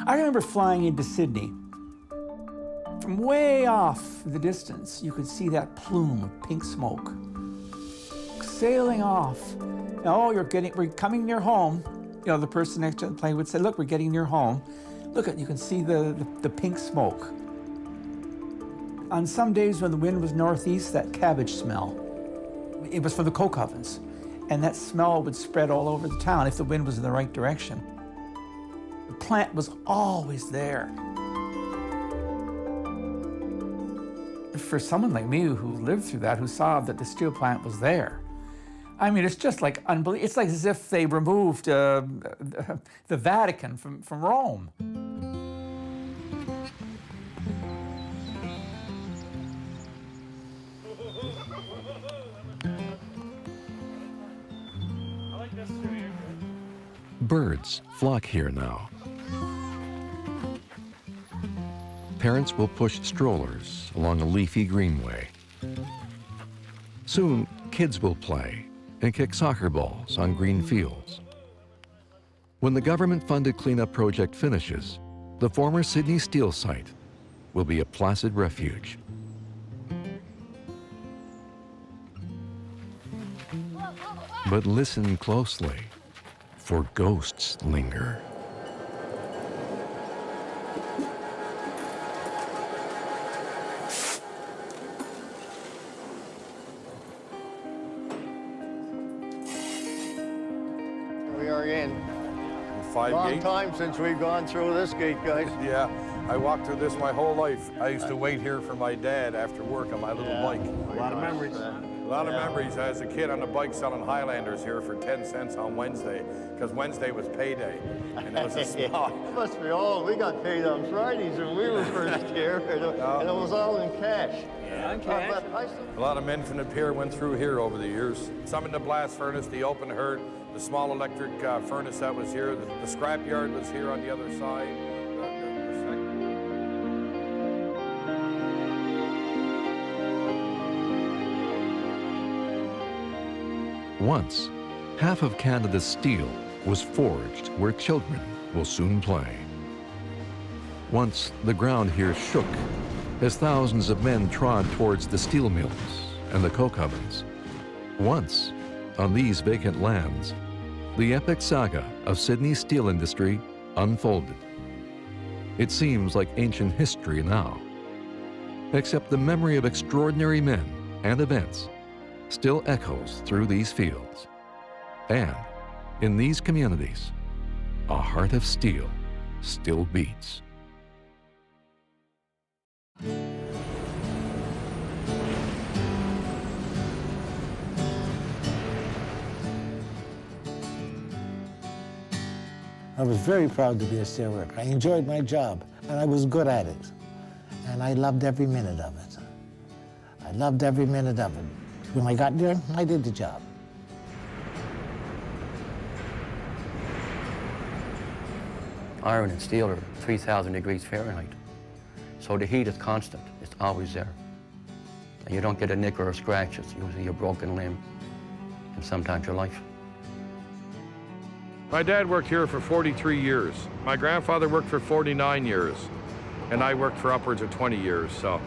I remember flying into Sydney. From way off in the distance, you could see that plume of pink smoke sailing off. Oh, we're coming near home. You know, the person next to the plane would say, look, we're getting near home. Look, you can see the pink smoke. On some days when the wind was northeast, that cabbage smell, it was from the coke ovens. And that smell would spread all over the town if the wind was in the right direction. The plant was always there. For someone like me who lived through that, who saw that the steel plant was there, I mean, it's just like unbelievable. It's like as if they removed the Vatican from Rome. Birds flock here now. Parents will push strollers along a leafy greenway. Soon, kids will play and kick soccer balls on green fields. When the government-funded cleanup project finishes, the former Sydney Steel site will be a placid refuge. But listen closely, for ghosts linger. We are in. Five Long gate. time since we've gone through this gate, guys. Yeah, I walked through this my whole life. I used to wait here for my dad after work on my little bike. A lot of memories. A lot of memories as a kid on the bike selling Highlanders here for 10 cents on Wednesday, because Wednesday was payday, and it was a small. Must be old. We got paid on Fridays when we were first here, and it was all in cash. Yeah, cash. A lot of men from the pier went through here over the years. Some in the blast furnace, the open herd, the small electric furnace that was here, the scrap yard was here on the other side. Once, half of Canada's steel was forged where children will soon play. Once, the ground here shook as thousands of men trod towards the steel mills and the coke ovens. Once, on these vacant lands, the epic saga of Sydney's steel industry unfolded. It seems like ancient history now, except the memory of extraordinary men and events still echoes through these fields. And in these communities, a heart of steel still beats. I was very proud to be a steelworker. I enjoyed my job, and I was good at it. And I loved every minute of it. I loved every minute of it. When I got there, I did the job. Iron and steel are 3,000 degrees Fahrenheit. So the heat is constant. It's always there. And you don't get a nick or a scratch. It's usually a broken limb and sometimes your life. My dad worked here for 43 years. My grandfather worked for 49 years. And I worked for upwards of 20 years, so.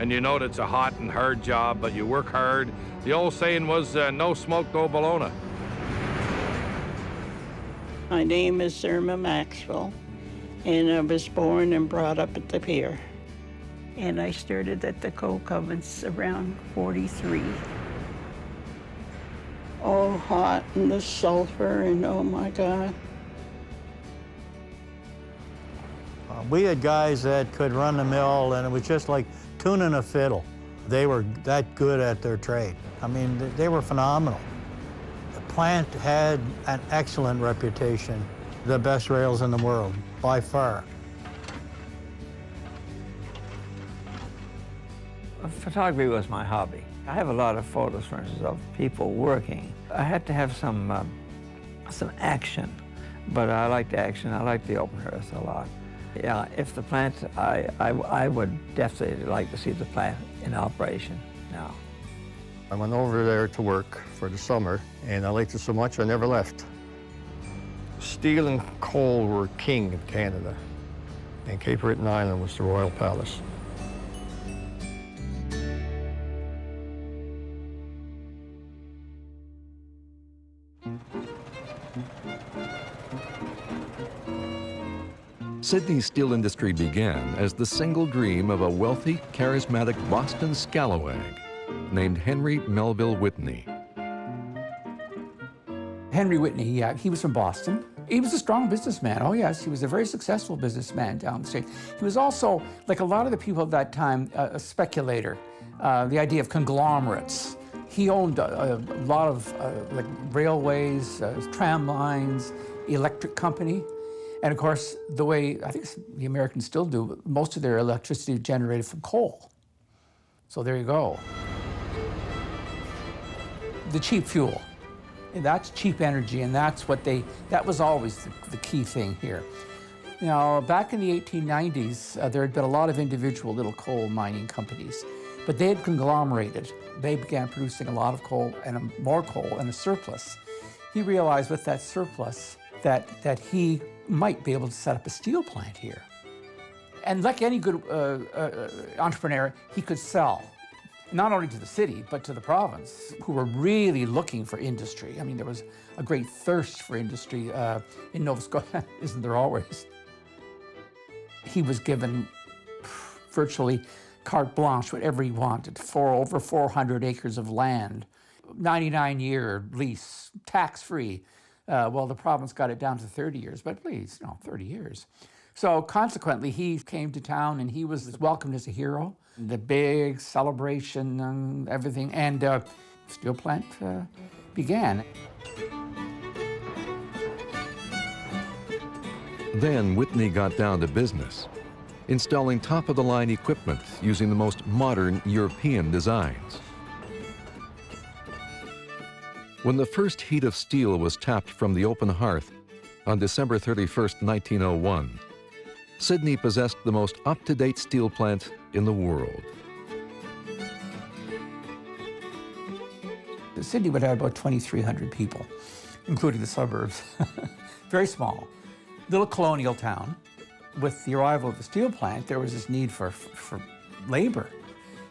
And you know that it's a hot and hard job, but you work hard. The old saying was, no smoke, no bologna. My name is Irma Maxwell, and I was born and brought up at the pier. And I started at the coke ovens around 43. Oh, hot, and the sulfur, and oh my God. We had guys that could run the mill, and it was just like tuning a fiddle. They were that good at their trade. I mean, they were phenomenal. The plant had an excellent reputation, the best rails in the world, by far. Photography was my hobby. I have a lot of photos, for instance, of people working. I had to have some action, but I liked action. I liked the open earth a lot. Yeah, if the plant, I would definitely like to see the plant in operation now. I went over there to work for the summer, and I liked it so much I never left. Steel and coal were king in Canada, and Cape Breton Island was the royal palace. Sydney's steel industry began as the single dream of a wealthy, charismatic Boston scalawag named Henry Melville Whitney. Henry Whitney, yeah, he was from Boston. He was a strong businessman. Oh, yes, he was a very successful businessman down the state. He was also, like a lot of the people at that time, a speculator. The idea of conglomerates. He owned a lot of like railways, tram lines, electric company. And of course, the way I think the Americans still do, most of their electricity is generated from coal. So there you go. The cheap fuel. And that's cheap energy, and that was always the key thing here. Now, back in the 1890s, there had been a lot of individual little coal mining companies, but they had conglomerated. They began producing a lot of coal and more coal and a surplus. He realized with that surplus that he might be able to set up a steel plant here. And like any good entrepreneur, he could sell, not only to the city, but to the province, who were really looking for industry. I mean, there was a great thirst for industry in Nova Scotia, isn't there always? He was given virtually carte blanche, whatever he wanted, for over 400 acres of land, 99-year lease, tax-free. Well, the province got it down to 30 years, but please, 30 years. So consequently, he came to town and he was welcomed as a hero. The big celebration and everything, and steel plant began. Then Whitney got down to business, installing top-of-the-line equipment using the most modern European designs. When the first heat of steel was tapped from the open hearth on December 31st, 1901, Sydney possessed the most up-to-date steel plant in the world. Sydney would have about 2,300 people, including the suburbs. Very small. Little colonial town. With the arrival of the steel plant, there was this need for labor.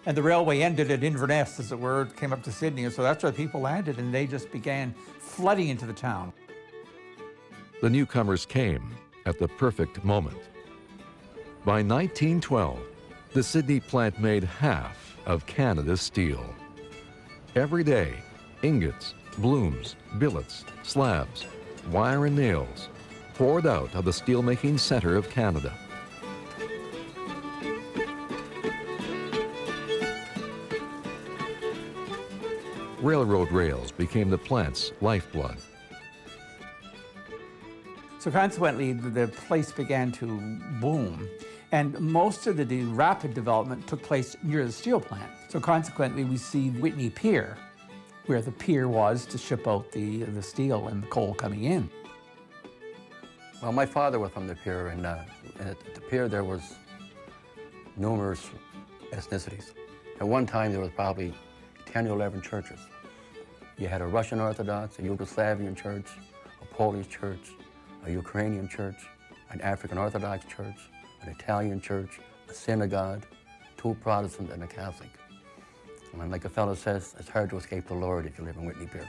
And the railway ended at Inverness, as it were, came up to Sydney, and so that's where people landed, and they just began flooding into the town. The newcomers came at the perfect moment. By 1912, the Sydney plant made half of Canada's steel. Every day, ingots, blooms, billets, slabs, wire and nails poured out of the steelmaking center of Canada. Railroad rails became the plant's lifeblood. So consequently, the place began to boom. And most of the rapid development took place near the steel plant. So consequently, we see Whitney Pier, where the pier was to ship out the steel and the coal coming in. Well, my father was from the pier, and at the pier there was numerous ethnicities. At one time, there was probably 10 or 11 churches. You had a Russian Orthodox, a Yugoslavian church, a Polish church, a Ukrainian church, an African Orthodox church, an Italian church, a synagogue, 2 Protestant and a Catholic. And like a fellow says, it's hard to escape the Lord if you live in Whitney Pier.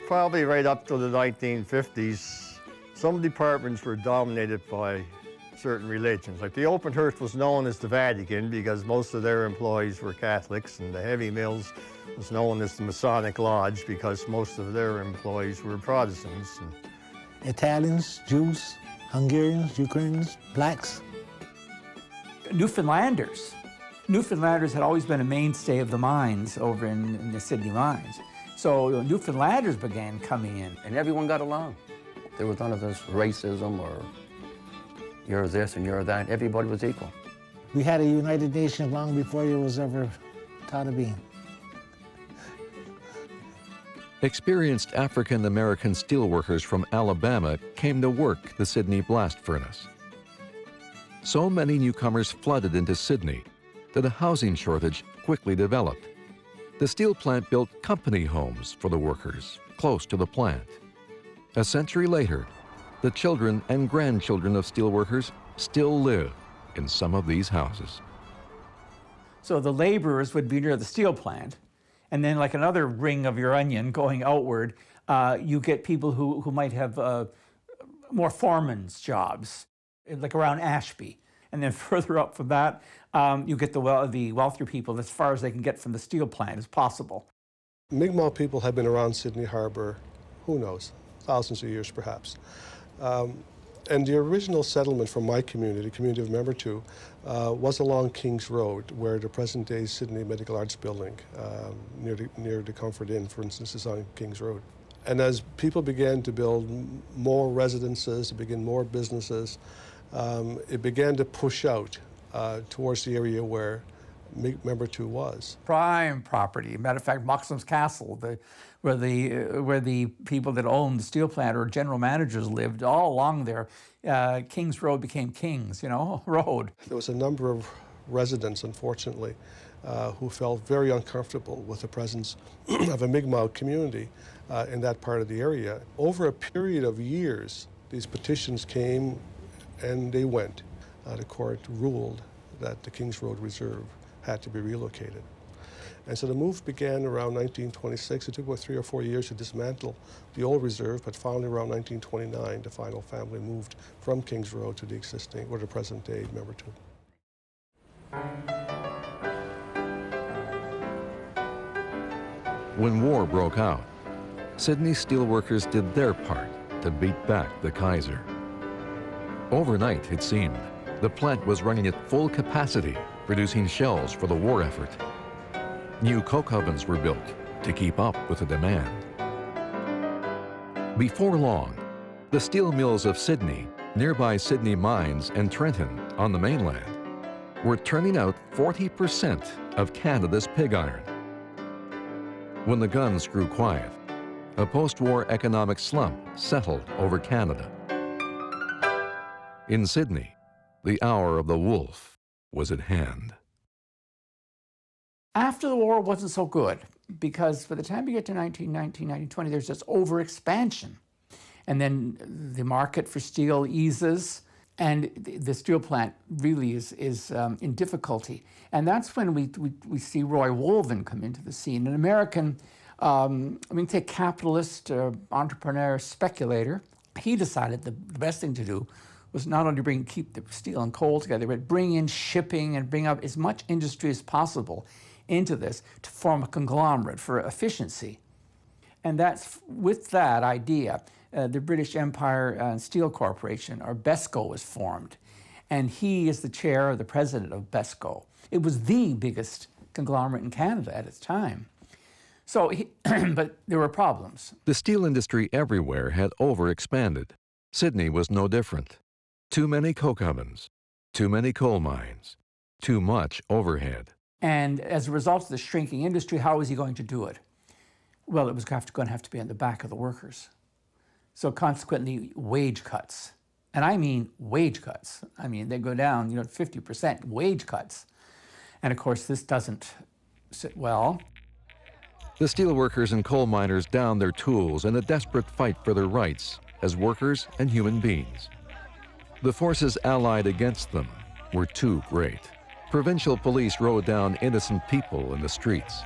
Probably right up to the 1950s, some departments were dominated by certain religions. Like the open hearth was known as the Vatican because most of their employees were Catholics, and the heavy mills was known as the Masonic Lodge because most of their employees were Protestants. Italians, Jews, Hungarians, Ukrainians, blacks. Newfoundlanders. Newfoundlanders had always been a mainstay of the mines over in the Sydney mines. So Newfoundlanders began coming in. And everyone got along. There was none of this racism or you're this and you're that. Everybody was equal. We had a United Nations long before you was ever thought of being. Experienced African-American steelworkers from Alabama came to work the Sydney blast furnace. So many newcomers flooded into Sydney that a housing shortage quickly developed. The steel plant built company homes for the workers close to the plant. A century later, the children and grandchildren of steelworkers still live in some of these houses. So the laborers would be near the steel plant, and then like another ring of your onion going outward, you get people who might have more foreman's jobs, like around Ashby. And then further up from that, you get the wealthier people as far as they can get from the steel plant as possible. Mi'kmaq people have been around Sydney Harbour, who knows, thousands of years perhaps. And the original settlement from my community, the community of Membertou, was along King's Road, where the present-day Sydney Medical Arts Building, near the Comfort Inn, for instance, is on King's Road. And as people began to build more residences, to begin more businesses, it began to push out towards the area where Membertou was. Prime property. Matter of fact, Moxham's Castle, where the people that owned the steel plant or general managers lived, all along there. King's Road became King's, Road. There was a number of residents, unfortunately, who felt very uncomfortable with the presence of a Mi'kmaq community in that part of the area. Over a period of years, these petitions came and they went. The court ruled that the King's Road Reserve had to be relocated. And so the move began around 1926. It took about 3 or 4 years to dismantle the old reserve, but finally around 1929, the final family moved from King's Road to the existing, or the present day, Membertou. When war broke out, Sydney steelworkers did their part to beat back the Kaiser. Overnight, it seemed, the plant was running at full capacity, producing shells for the war effort. New coke ovens were built to keep up with the demand. Before long, the steel mills of Sydney, nearby Sydney Mines and Trenton on the mainland, were turning out 40% of Canada's pig iron. When the guns grew quiet, a post-war economic slump settled over Canada. In Sydney, the hour of the wolf was at hand. After the war, it wasn't so good, because by the time you get to 1919, 1920, there's this overexpansion. And then the market for steel eases, and the steel plant really is in difficulty. And that's when we see Roy Wolven come into the scene, an American, take capitalist, entrepreneur, speculator. He decided the best thing to do was not only keep the steel and coal together, but bring in shipping and bring up as much industry as possible into this to form a conglomerate for efficiency. And that's with that idea, the British Empire Steel Corporation, or BESCO, was formed. And he is the chair or the president of BESCO. It was the biggest conglomerate in Canada at its time. So, but there were problems. The steel industry everywhere had overexpanded. Sydney was no different. Too many coke ovens, too many coal mines, too much overhead. And as a result of the shrinking industry, how was he going to do it? Well, it was going to have to be on the back of the workers. So consequently, wage cuts. And I mean wage cuts. I mean, they go down, 50% wage cuts. And of course, this doesn't sit well. The steelworkers and coal miners downed their tools in a desperate fight for their rights as workers and human beings. The forces allied against them were too great. Provincial police rode down innocent people in the streets.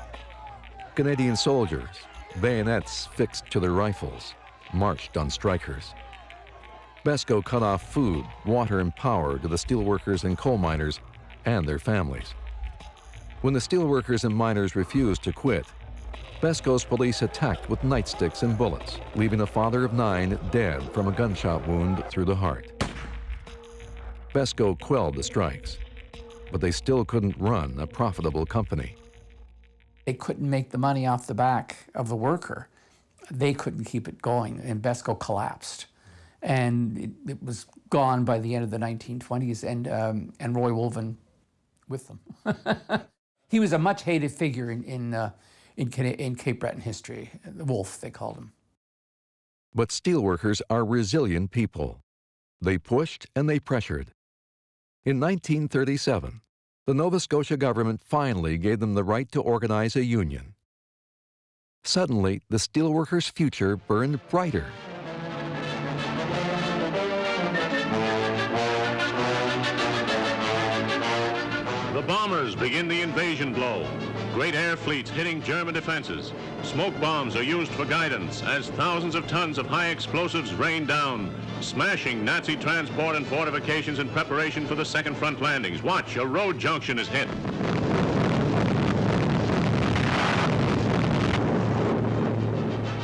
Canadian soldiers, bayonets fixed to their rifles, marched on strikers. BESCO cut off food, water, and power to the steelworkers and coal miners and their families. When the steelworkers and miners refused to quit, BESCO's police attacked with nightsticks and bullets, leaving a father of 9 dead from a gunshot wound through the heart. BESCO quelled the strikes, but they still couldn't run a profitable company. They couldn't make the money off the back of the worker. They couldn't keep it going, and BESCO collapsed. And it was gone by the end of the 1920s, and Roy Wolven with them. He was a much hated figure in Cape Breton history. The Wolf, they called him. But steelworkers are resilient people. They pushed and they pressured. In 1937, the Nova Scotia government finally gave them the right to organize a union. Suddenly, the steelworkers' future burned brighter. The bombers begin the invasion blow. Great air fleets hitting German defenses. Smoke bombs are used for guidance as thousands of tons of high explosives rain down, smashing Nazi transport and fortifications in preparation for the second front landings. Watch, a road junction is hit.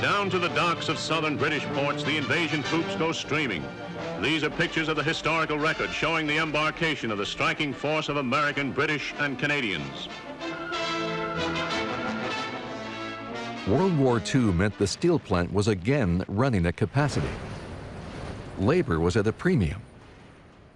Down to the docks of southern British ports, the invasion troops go streaming. These are pictures of the historical record showing the embarkation of the striking force of American, British, and Canadians. World War II meant the steel plant was again running at capacity. Labor was at a premium.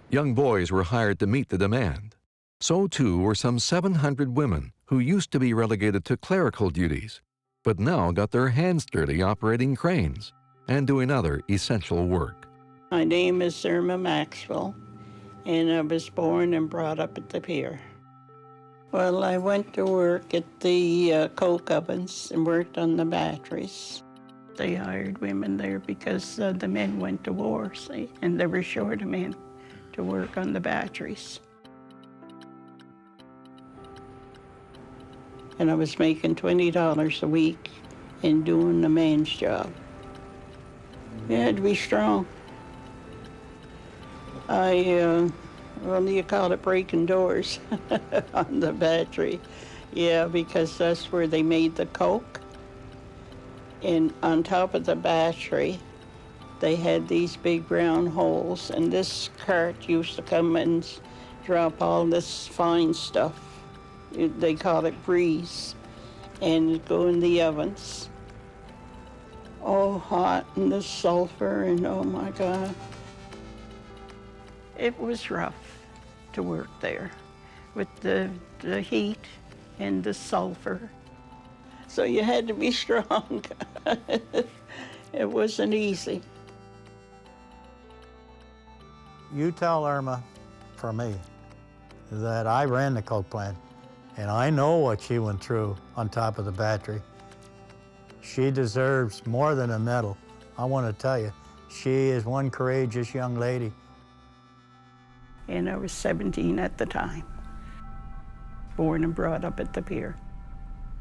Young boys were hired to meet the demand. So too were some 700 women who used to be relegated to clerical duties, but now got their hands dirty operating cranes and doing other essential work. My name is Irma Maxwell, and I was born and brought up at the pier. Well, I went to work at the coke ovens and worked on the batteries. They hired women there because the men went to war, see, and they were short of men to work on the batteries. And I was making $20 a week and doing the man's job. You had to be strong. Well, you call it breaking doors on the battery. Yeah, because that's where they made the coke. And on top of the battery, they had these big round holes, and this cart used to come and drop all this fine stuff. They call it breeze, and it'd go in the ovens. Oh, hot, and the sulfur, and oh my God. It was rough to work there with the heat and the sulfur. So you had to be strong. It wasn't easy. You tell Irma, for me, that I ran the coke plant, and I know what she went through on top of the battery. She deserves more than a medal. I want to tell you, she is one courageous young lady. And I was 17 at the time, born and brought up at the pier.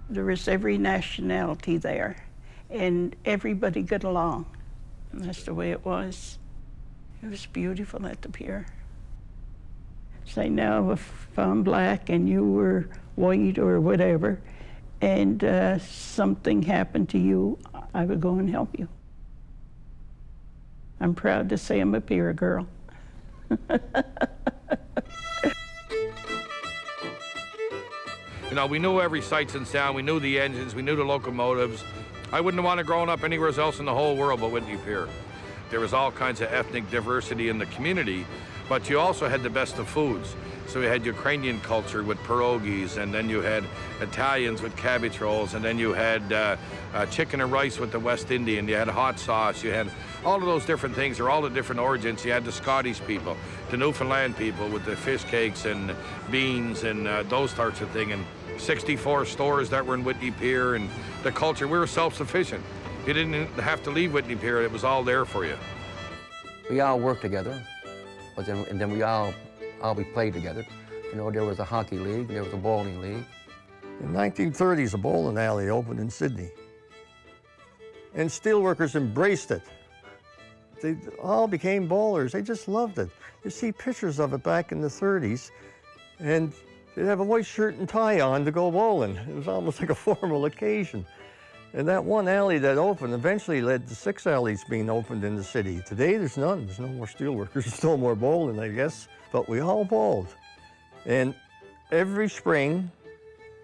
There was every nationality there, and everybody got along. And that's the way it was. It was beautiful at the pier. Say now, if I'm black and you were white or whatever, and something happened to you, I would go and help you. I'm proud to say I'm a pier girl. You know, we knew every sights and sound, we knew the engines, we knew the locomotives. I wouldn't have wanted growing up anywhere else in the whole world but Whitney Pier. There was all kinds of ethnic diversity in the community, but you also had the best of foods. So you had Ukrainian culture with pierogies, and then you had Italians with cabbage rolls, and then you had chicken and rice with the West Indian, you had hot sauce, you had all of those different things, or all the different origins. You had the Scottish people, the Newfoundland people with the fish cakes and beans and those sorts of things, and 64 stores that were in Whitney Pier, and the culture. We were self-sufficient. You didn't have to leave Whitney Pier, it was all there for you. We all worked together, but then we played together. You know, there was a hockey league, there was a bowling league. In the 1930s, a bowling alley opened in Sydney. And steelworkers embraced it. They all became bowlers. They just loved it. You see pictures of it back in the 30s, and they'd have a white shirt and tie on to go bowling. It was almost like a formal occasion. And that one alley that opened eventually led to 6 alleys being opened in the city. Today, there's none. There's no more steelworkers. There's no more bowling, I guess. But we all bowled. And every spring,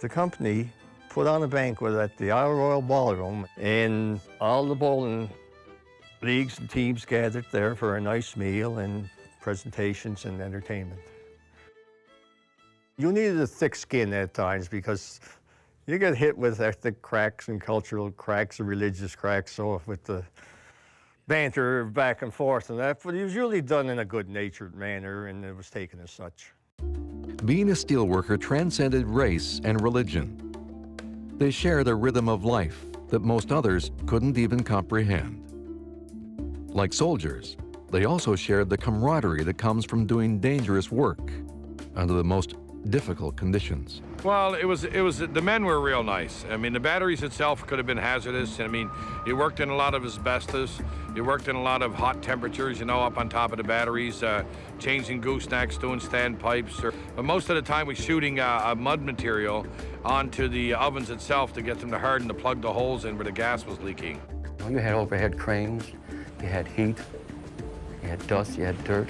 the company put on a banquet at the Isle Royal Ballroom, and all the bowling leagues and teams gathered there for a nice meal and presentations and entertainment. You needed a thick skin at times because you get hit with ethnic cracks and cultural cracks and religious cracks, so with the banter back and forth and that, but it was usually done in a good-natured manner, and it was taken as such. being a steelworker transcended race and religion. They shared a rhythm of life that most others couldn't even comprehend. Like soldiers, they also shared the camaraderie that comes from doing dangerous work under the most difficult conditions. Well, the men were real nice. I mean, the batteries itself could have been hazardous. I mean, you worked in a lot of asbestos. You worked in a lot of hot temperatures, you know, up on top of the batteries, changing goosenecks, doing standpipes. But most of the time, we're shooting a mud material onto the ovens itself to get them to harden, to plug the holes in where the gas was leaking. You had overhead cranes, you had heat, you had dust, you had dirt.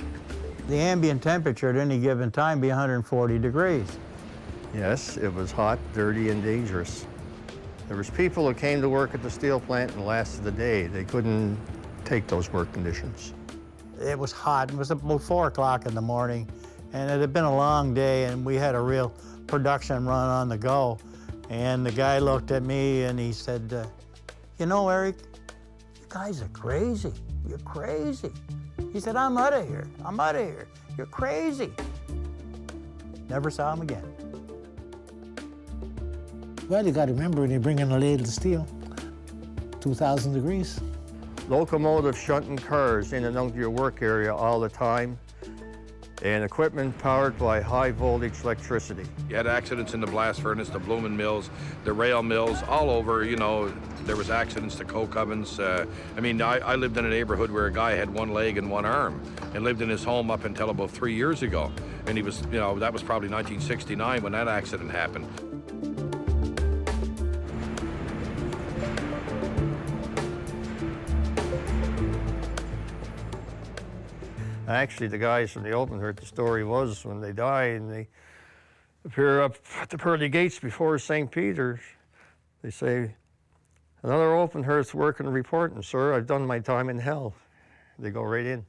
The ambient temperature at any given time be 140 degrees. Yes, it was hot, dirty, and dangerous. There was people who came to work at the steel plant and lasted the day. They couldn't take those work conditions. It was hot. It was about 4 o'clock in the morning, and it had been a long day, and we had a real production run on the go. And the guy looked at me and he said, you know, Eric, you guys are crazy. You're crazy. He said, I'm out of here. I'm out of here. You're crazy. Never saw him again. Well, you got to remember when you bring in a ladle of steel, 2,000 degrees. Locomotive shunting cars in and out of your work area all the time, and equipment powered by high voltage electricity. You had accidents in the blast furnace, the blooming mills, the rail mills, all over, you know. There was accidents to coke ovens. I mean, I lived in a neighborhood where a guy had one leg and one arm and lived in his home up until about 3 years ago. And he was, you know, that was probably 1969 when that accident happened. Actually, the guys from the open heard the story was when they die and they appear up at the pearly gates before St. Peter's, they say, another open hearth working reporting, sir, I've done my time in hell. They go right in.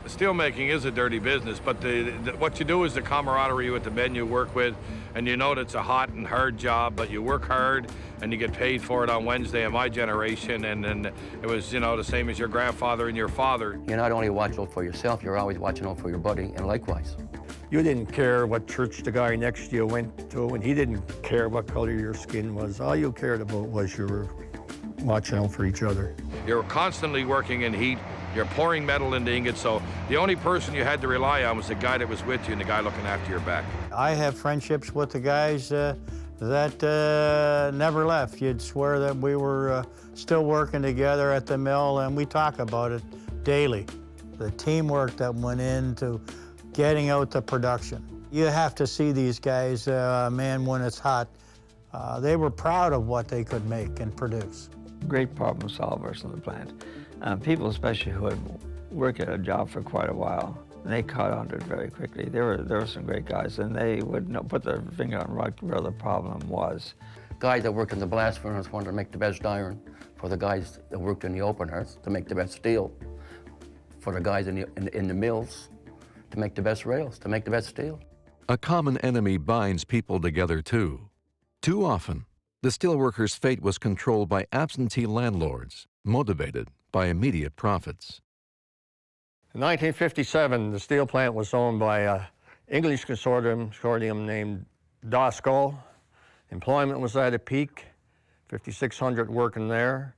Steelmaking is a dirty business, but what you do is the camaraderie with the men you work with, and you know that it's a hot and hard job, but you work hard and you get paid for it on Wednesday in my generation, and it was, you know, the same as your grandfather and your father. You're not only watching out for yourself, you're always watching out for your buddy, and likewise. You didn't care what church the guy next to you went to, and he didn't care what color your skin was. All you cared about was you were watching out for each other. You were constantly working in heat. You're pouring metal into ingots, so the only person you had to rely on was the guy that was with you and the guy looking after your back. I have friendships with the guys that never left. You'd swear that we were still working together at the mill, and we talk about it daily. The teamwork that went into getting out the production. You have to see these guys, man, when it's hot. They were proud of what they could make and produce. Great problem solvers in the plant. People especially who had worked at a job for quite a while, they caught on to it very quickly. There were some great guys, and they would put their finger on right where the problem was. Guys that worked in the blast furnace wanted to make the best iron, for the guys that worked in the open hearth to make the best steel, for the guys in the mills to make the best rails, to make the best steel. A common enemy binds people together too. Too often, the steelworkers' fate was controlled by absentee landlords, motivated by immediate profits. In 1957, the steel plant was owned by an English consortium named DOSCO. Employment was at a peak, 5,600 working there.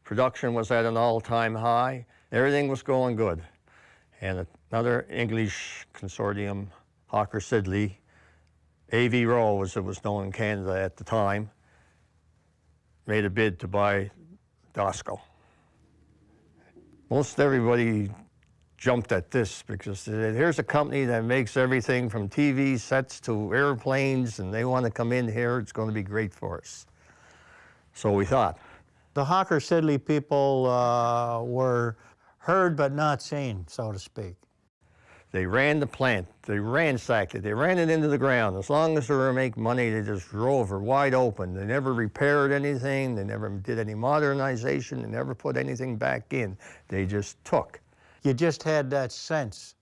Production was at an all-time high. Everything was going good. And another English consortium, Hawker Siddeley, AV Rowe, as it was known in Canada at the time, made a bid to buy DOSCO. Most everybody jumped at this because here's a company that makes everything from TV sets to airplanes, and they want to come in here. It's going to be great for us. So we thought. The Hawker Siddeley people were heard but not seen, so to speak. They ran the plant, they ransacked it, they ran it into the ground. As long as they were making money, they just drove her wide open. They never repaired anything, they never did any modernization, they never put anything back in. They just took. You just had that sense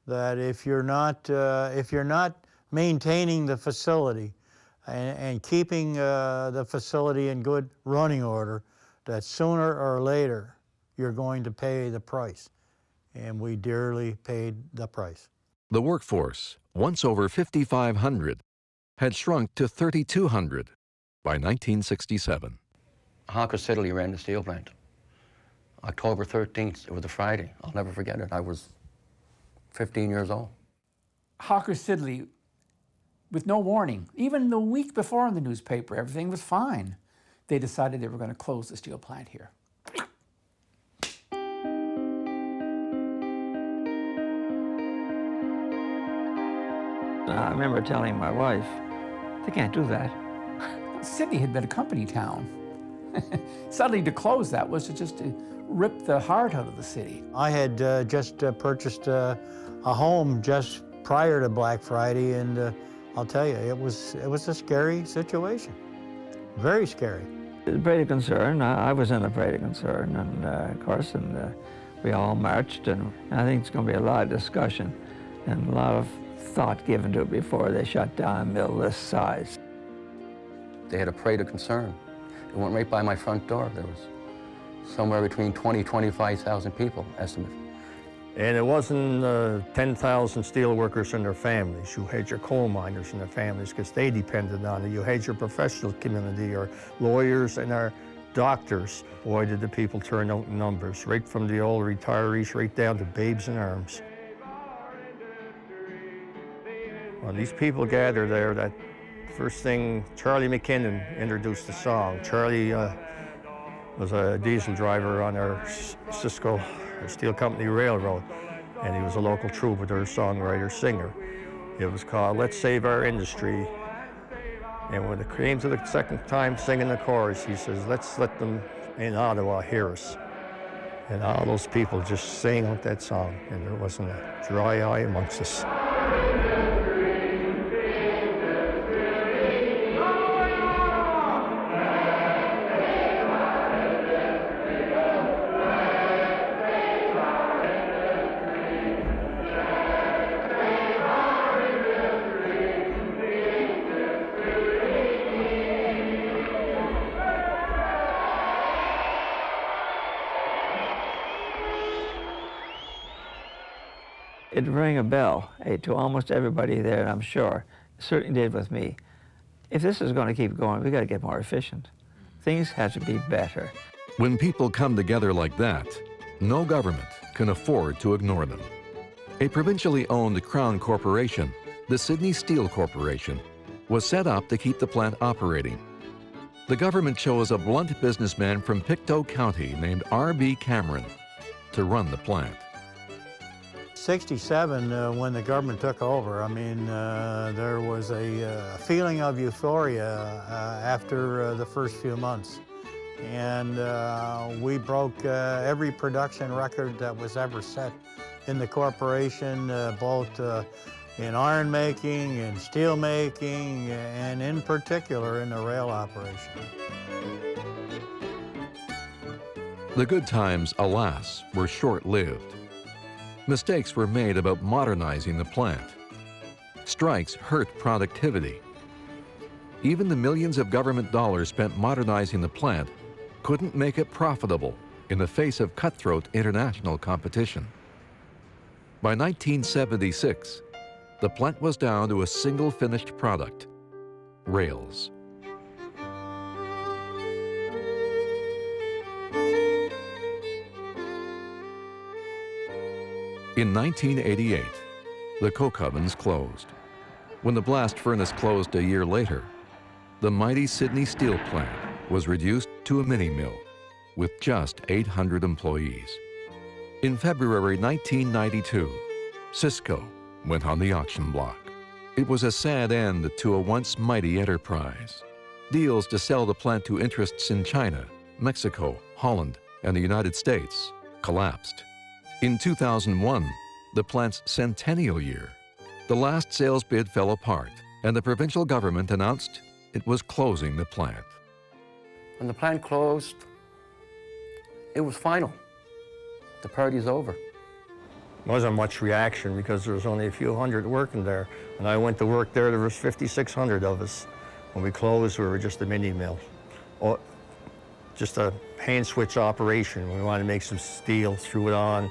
that if you're not maintaining the facility and keeping the facility in good running order, that sooner or later you're going to pay the price. And we dearly paid the price. The workforce, once over 5,500, had shrunk to 3,200 by 1967. Hawker Siddeley ran the steel plant. October 13th, it was a Friday. I'll never forget it. I was 15 years old. Hawker Siddeley, with no warning, even the week before in the newspaper, everything was fine. They decided they were going to close the steel plant here. I remember telling my wife, they can't do that. Sidney had been a company town. Suddenly to close that was just to rip the heart out of the city. I had just purchased a home just prior to Black Friday, and I'll tell you, it was a scary situation. Very scary. The parade of concern, I was in a parade of concern, and of course, we all marched, and I think it's going to be a lot of discussion and a lot of thought given to it before they shut down a mill this size. They had a parade of concern. It went right by my front door. There was somewhere between 20,000 to 25,000 people, estimate. And it wasn't 10,000 steel workers and their families. You had your coal miners and their families because they depended on it. You had your professional community, our lawyers and our doctors. Boy, did the people turn out in numbers, right from the old retirees right down to babes in arms. Well, these people gathered there. That first thing, Charlie McKinnon introduced the song. Charlie was a diesel driver on our Cisco Steel Company Railroad, and he was a local troubadour, songwriter, singer. It was called Let's Save Our Industry. And when it came to the second time singing the chorus, he says, let's let them in Ottawa hear us. And all those people just sang out that song, and there wasn't a dry eye amongst us. It rang a bell to almost everybody there, and I'm sure it certainly did with me. If this is going to keep going, we've got to get more efficient. Things have to be better. When people come together like that, no government can afford to ignore them. A provincially owned Crown corporation, the Sydney Steel Corporation, was set up to keep the plant operating. The government chose a blunt businessman from Pictou County named R.B. Cameron to run the plant. 67, when the government took over, I mean, there was a feeling of euphoria after the first few months. And we broke every production record that was ever set in the corporation, both in iron making, in steel making, and in particular in the rail operation. The good times, alas, were short-lived. Mistakes were made about modernizing the plant. Strikes hurt productivity. Even the millions of government dollars spent modernizing the plant couldn't make it profitable in the face of cutthroat international competition. By 1976, the plant was down to a single finished product, rails. In 1988, the coke ovens closed. When the blast furnace closed a year later, the mighty Sydney steel plant was reduced to a mini-mill with just 800 employees. In February 1992, Cisco went on the auction block. It was a sad end to a once mighty enterprise. Deals to sell the plant to interests in China, Mexico, Holland, and the United States collapsed. In 2001, the plant's centennial year, the last sales bid fell apart, and the provincial government announced it was closing the plant. When the plant closed, it was final. The party's over. There wasn't much reaction because there was only a few hundred working there. When I went to work there was 5,600 of us. When we closed, we were just a mini mill. Just a hand switch operation. We wanted to make some steel, threw it on.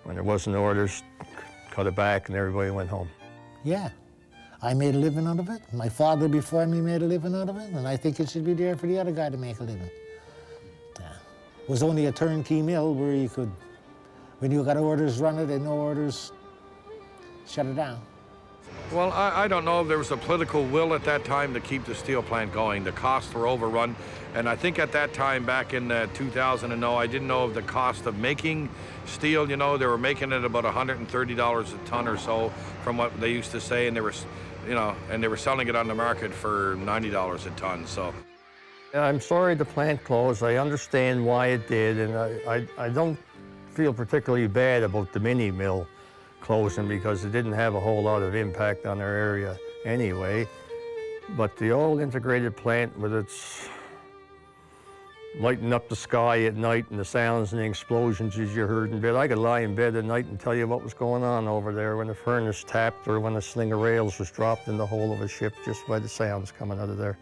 When there wasn't orders, cut it back, and everybody went home. Yeah, I made a living out of it. My father before me made a living out of it, and I think it should be there for the other guy to make a living. It was only a turnkey mill where you could, when you got orders, run it, and no orders, shut it down. Well, I don't know if there was a political will at that time to keep the steel plant going. The costs were overrun. And I think at that time, back in 2000, I didn't know of the cost of making steel. You know, they were making it about $130 a ton or so from what they used to say. And they were, and they were selling it on the market for $90 a ton, so. I'm sorry the plant closed. I understand why it did, and I don't feel particularly bad about the mini mill closing because it didn't have a whole lot of impact on our area anyway. But the old integrated plant with its lighting up the sky at night and the sounds and the explosions as you heard in bed. I could lie in bed at night and tell you what was going on over there when the furnace tapped or when a sling of rails was dropped in the hull of a ship just by the sounds coming out of there.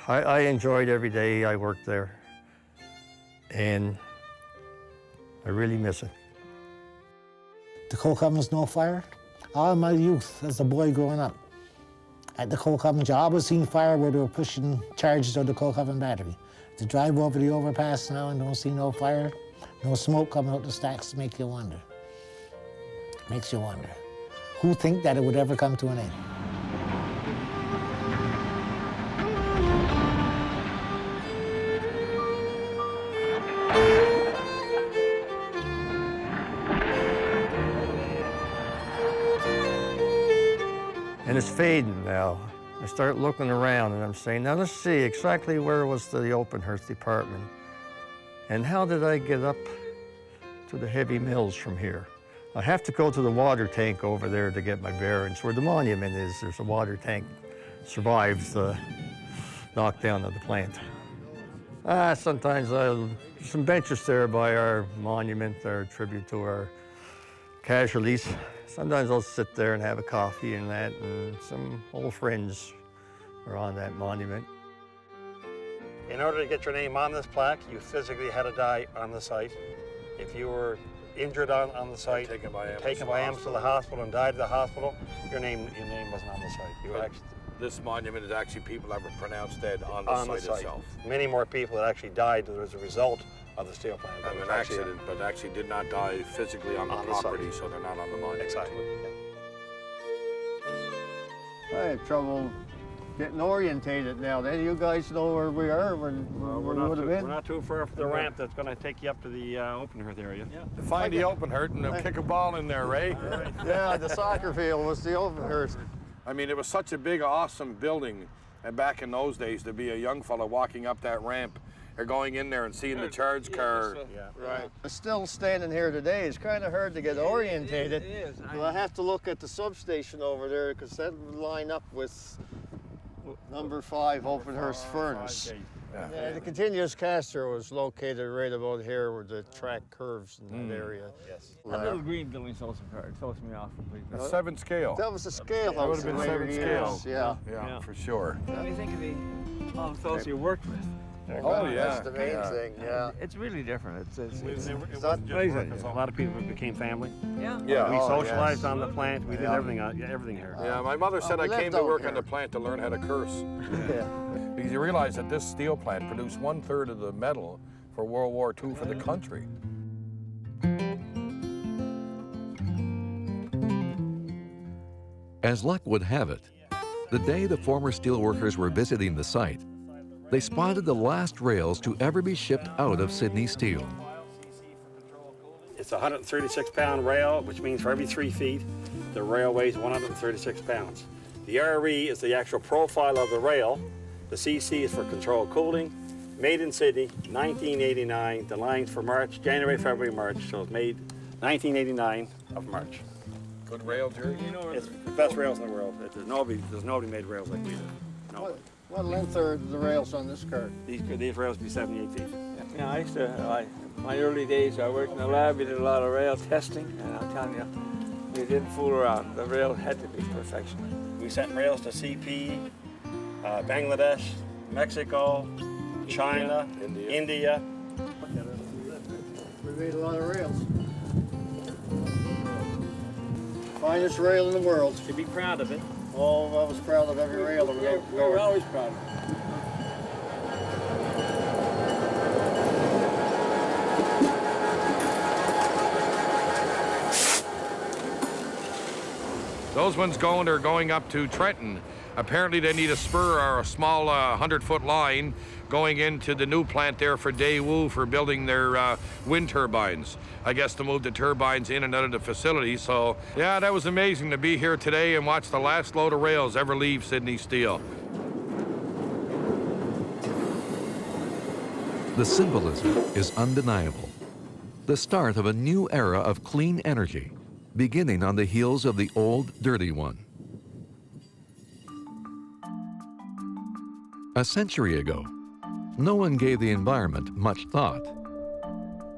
I enjoyed every day I worked there, and I really miss it. The coke oven's no fire. All my youth, as a boy growing up, at the coke oven, you always seen fire where they were pushing charges of the coke oven battery. To drive over the overpass now and don't see no fire, no smoke coming out the stacks, make you wonder. Makes you wonder. Who think that it would ever come to an end? And it's fading now. I start looking around and I'm saying, now let's see exactly where was the open hearth department and how did I get up to the heavy mills from here? I have to go to the water tank over there to get my bearings. Where the monument is, there's a water tank. Survives the knockdown of the plant. Sometimes some benches there by our monument, our tribute to our casualties. Sometimes I'll sit there and have a coffee and that, and some old friends are on that monument. In order to get your name on this plaque, you physically had to die on the site. If you were injured on the site, taken by ambulance to the hospital and died at the hospital, your name wasn't on the site. You were actually, This monument is actually people that were pronounced dead on the site itself. Many more people that actually died as a result of the steel plant. Of an accident, but actually did not die physically on the property, so they're not on the monument. Exactly. I have trouble getting orientated now. Then you guys know where we are, where we would have been. We're not too far from the ramp that's going to take you up to the open hearth area. Yeah. To find the open hearth and kick a ball in there, Ray. Yeah, the soccer field was the open hearth. I mean, it was such a big, awesome building, and back in those days, to be a young fella walking up that ramp or going in there and seeing the charge car. Right. Still standing here today, it's kind of hard to get orientated. It is. Well, I have to look at the substation over there because that would line up with number 5 open hearth furnace. Yeah, the continuous caster was located right about here where the track curves in that area. Yes. That little green building throws me off completely. A 7 scale. That was a scale That would have been house in 7 later scale. years, Yeah. Yeah, for sure. When you think of all the fellows you worked with, Oh, yeah. That's the main thing, yeah. it's really different. It's It wasn't a lot of people became family. yeah. Yeah. We Oh, socialized yes. on the plant. We did everything here. Yeah, my mother said we I came lived to out work here. on the plant to learn how to curse. Yeah. Because you realize that this steel plant produced 1/3 of the metal for World War II for the country. As luck would have it, the day the former steelworkers were visiting the site, they spotted the last rails to ever be shipped out of Sydney Steel. It's a 136-pound rail, which means for every 3 feet, the rail weighs 136 pounds. The RE is the actual profile of the rail. The CC is for controlled cooling. Made in Sydney, 1989. The lines for March, January, February, March. So it's made 1989 of March. Good rail, Jerry. It's the best rails in the world. There's nobody made rails like we do. No. What length are the rails on this car? These rails be 78 feet. Yeah, I used to, my early days, I worked in the lab, we did a lot of rail testing, and I'm telling you, we didn't fool around. The rail had to be perfection. We sent rails to CP, Bangladesh, Mexico, China, India. We made a lot of rails. Finest rail in the world. Should be proud of it. Oh, I was proud of every rail that we go. We're always proud of it. Those ones are going up to Trenton. Apparently they need a spur or a small 100-foot line going into the new plant there for Daewoo for building their wind turbines. I guess to move the turbines in and out of the facility. So yeah, that was amazing to be here today and watch the last load of rails ever leave Sydney Steel. The symbolism is undeniable. The start of a new era of clean energy, beginning on the heels of the old, dirty one. A century ago, no one gave the environment much thought.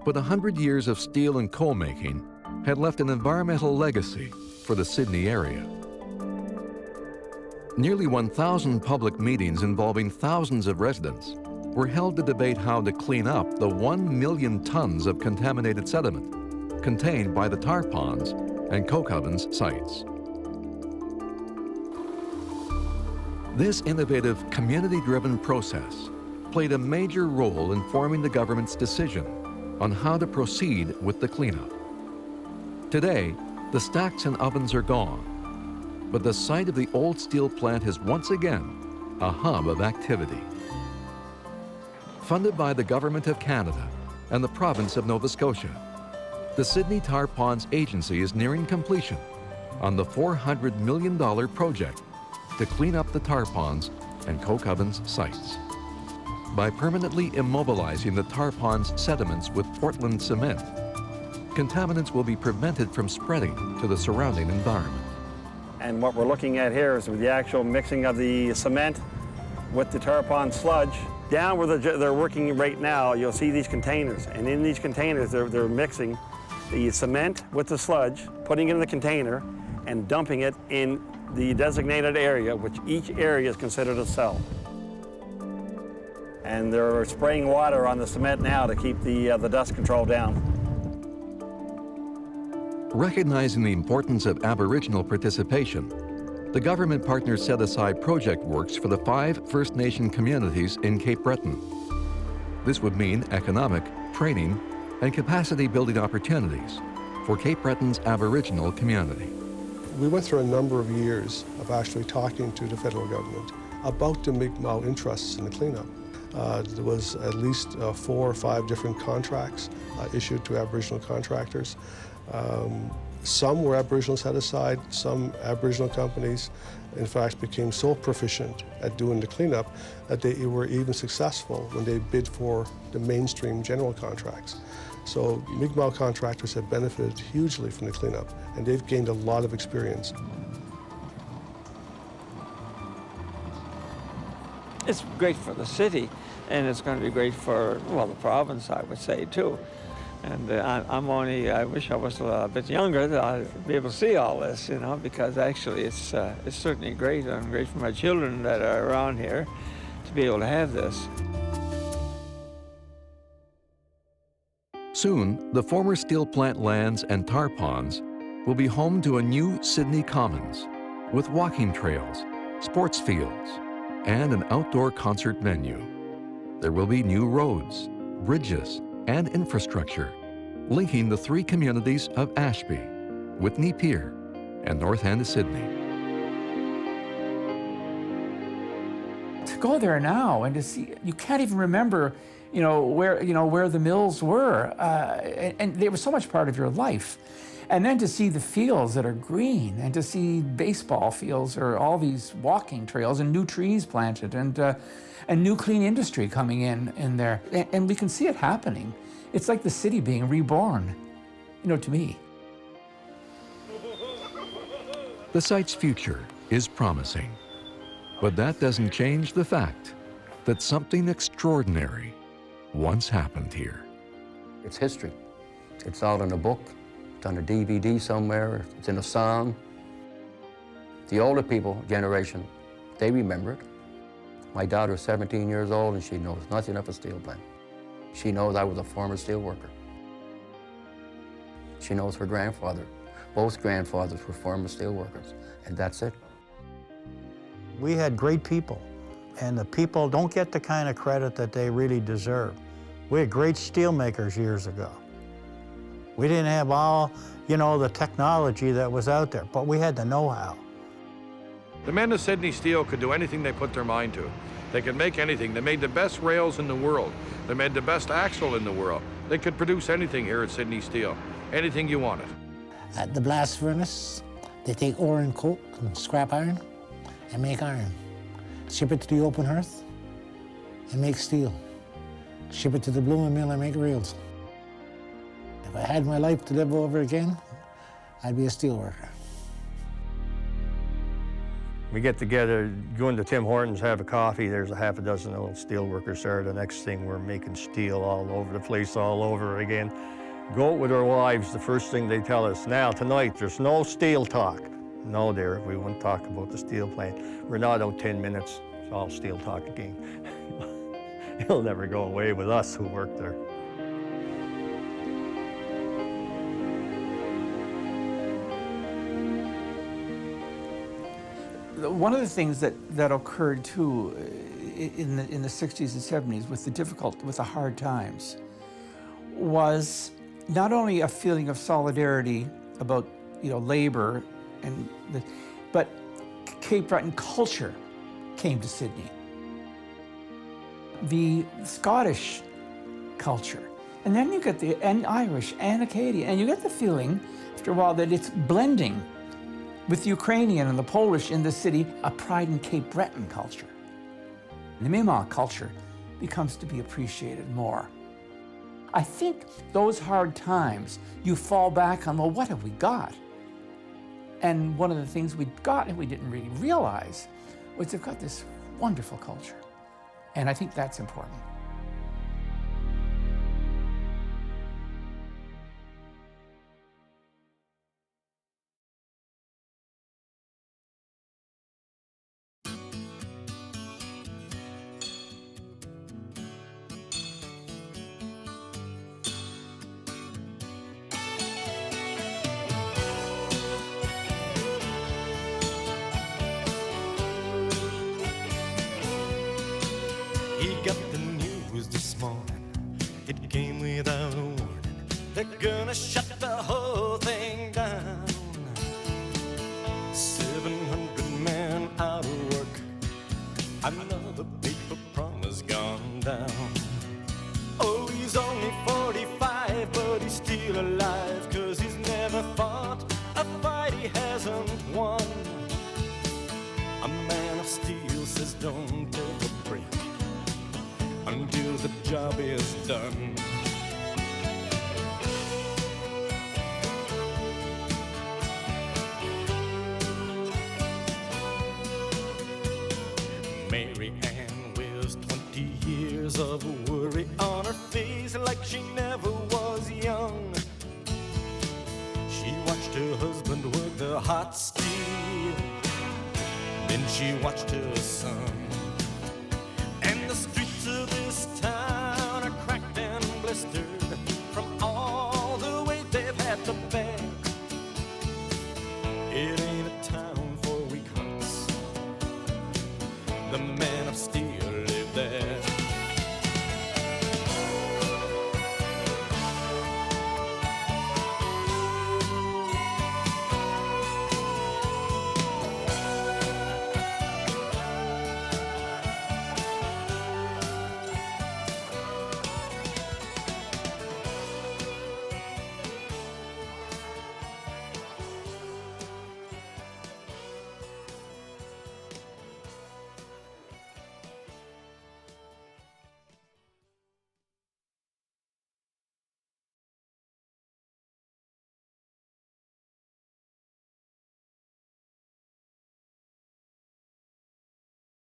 But 100 years of steel and coal making had left an environmental legacy for the Sydney area. Nearly 1,000 public meetings involving thousands of residents were held to debate how to clean up the 1 million tons of contaminated sediment contained by the tar ponds and coke ovens sites. This innovative, community-driven process played a major role in forming the government's decision on how to proceed with the cleanup. Today, the stacks and ovens are gone, but the site of the old steel plant is once again a hub of activity. Funded by the Government of Canada and the province of Nova Scotia, the Sydney Tar Ponds Agency is nearing completion on the $400 million project to clean up the tar ponds and coke ovens sites. By permanently immobilizing the tar ponds sediments with Portland cement, contaminants will be prevented from spreading to the surrounding environment. And what we're looking at here is with the actual mixing of the cement with the tar pond sludge. Down where they're working right now, you'll see these containers. And in these containers, they're mixing the cement with the sludge, putting it in the container, and dumping it in the designated area, which each area is considered a cell. And they're spraying water on the cement now to keep the dust control down. Recognizing the importance of Aboriginal participation, the government partners set aside project works for the 5 First Nation communities in Cape Breton. This would mean economic, training, and capacity building opportunities for Cape Breton's Aboriginal community. We went through a number of years of actually talking to the federal government about the Mi'kmaq interests in the cleanup. There was at least 4 or 5 different contracts issued to Aboriginal contractors. Some were Aboriginal set aside, some Aboriginal companies, in fact, became so proficient at doing the cleanup that they were even successful when they bid for the mainstream general contracts. So Mi'kmaq contractors have benefited hugely from the cleanup, and they've gained a lot of experience. It's great for the city, and it's going to be great for, well, the province, I would say, too. And I wish I was a bit younger that I'd be able to see all this, you know, because actually it's certainly great, and great for my children that are around here to be able to have this. Soon, the former steel plant lands and tar ponds will be home to a new Sydney Commons with walking trails, sports fields, and an outdoor concert venue. There will be new roads, bridges, and infrastructure linking the 3 communities of Ashby, Whitney Pier, and North End of Sydney. To go there now and to see, you can't even remember, where the mills were, and they were so much part of your life. And then to see the fields that are green, and to see baseball fields or all these walking trails and new trees planted, and new clean industry coming in there. And we can see it happening. It's like the city being reborn, to me. The site's future is promising, but that doesn't change the fact that something extraordinary once happened here. It's history. It's out in a book, it's on a DVD somewhere, it's in a song. The older people generation, they remember it. My daughter's 17 years old and she knows nothing of a steel plant. She knows I was a former steel worker. She knows her grandfather Both grandfathers were former steel workers, and that's it. We had great people, and the people don't get the kind of credit that they really deserve. We had great steel makers years ago. We didn't have all, you know, the technology that was out there, but we had the know-how. The men of Sydney Steel could do anything they put their mind to. They could make anything. They made the best rails in the world. They made the best axle in the world. They could produce anything here at Sydney Steel, anything you wanted. At the blast furnace, they take ore and coke and scrap iron and make iron. Ship it to the open hearth and make steel. Ship it to the blooming mill and make rails. If I had my life to live over again, I'd be a steel worker. We get together, go into Tim Hortons, have a coffee. There's a half a dozen old steel workers there. The next thing, we're making steel all over the place all over again. Go out with our wives, the first thing they tell us, now, tonight, there's no steel talk. No, dear, we won't talk about the steel plant. We're not out 10 minutes, it's all steel talk again. It'll never go away with us who work there. One of the things that occurred too in the 60s and 70s with the hard times was not only a feeling of solidarity about, you know, labor but Cape Breton culture came to Sydney. The Scottish culture, and then you get the Irish and Acadian, and you get the feeling after a while that it's blending with the Ukrainian and the Polish in the city, a pride in Cape Breton culture. The Mi'kmaq culture becomes to be appreciated more. I think those hard times, you fall back on, well, what have we got? And one of the things we got and we didn't really realize was they've got this wonderful culture. And I think that's important. He got the news this morning, it came without a warning. They're gonna shut the whole thing down. 700 men out of work, another paper promise gone down. Oh, he's only 45, but he's still alive, 'cause he's never fought a fight he hasn't won. A man of steel says don't ever break until the job is done. Mary Ann wears 20 years of worry on her face, like she never was young. She watched her husband work the hot steel, then she watched her son. And the streets of this town are cracked and blistered from all the weight they've had to bear. It ain't a town for weak hearts. The men of steel